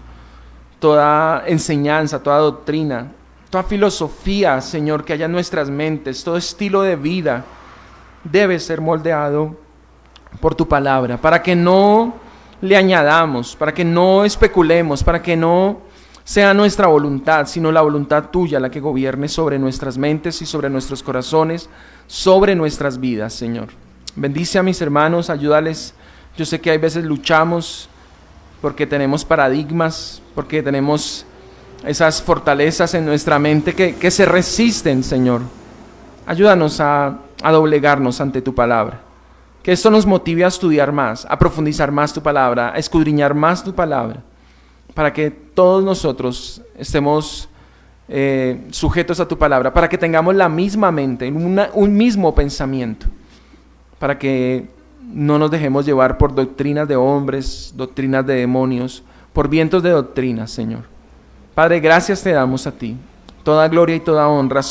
toda enseñanza, toda doctrina, toda filosofía, Señor, que haya en nuestras mentes, todo estilo de vida debe ser moldeado por tu palabra, para que no le añadamos, para que no especulemos, para que no sea nuestra voluntad, sino la voluntad tuya la que gobierne sobre nuestras mentes y sobre nuestros corazones, sobre nuestras vidas, Señor. Bendice a mis hermanos, ayúdales. Yo sé que hay veces luchamos porque tenemos paradigmas, porque tenemos esas fortalezas en nuestra mente que se resisten, Señor. Ayúdanos a doblegarnos ante tu palabra. Que esto nos motive a estudiar más, a profundizar más tu palabra, a escudriñar más tu palabra, para que todos nosotros estemos sujetos a tu palabra, para que tengamos la misma mente, un mismo pensamiento, para que no nos dejemos llevar por doctrinas de hombres, doctrinas de demonios, por vientos de doctrinas, Señor. Padre, gracias te damos a ti. Toda gloria y toda honra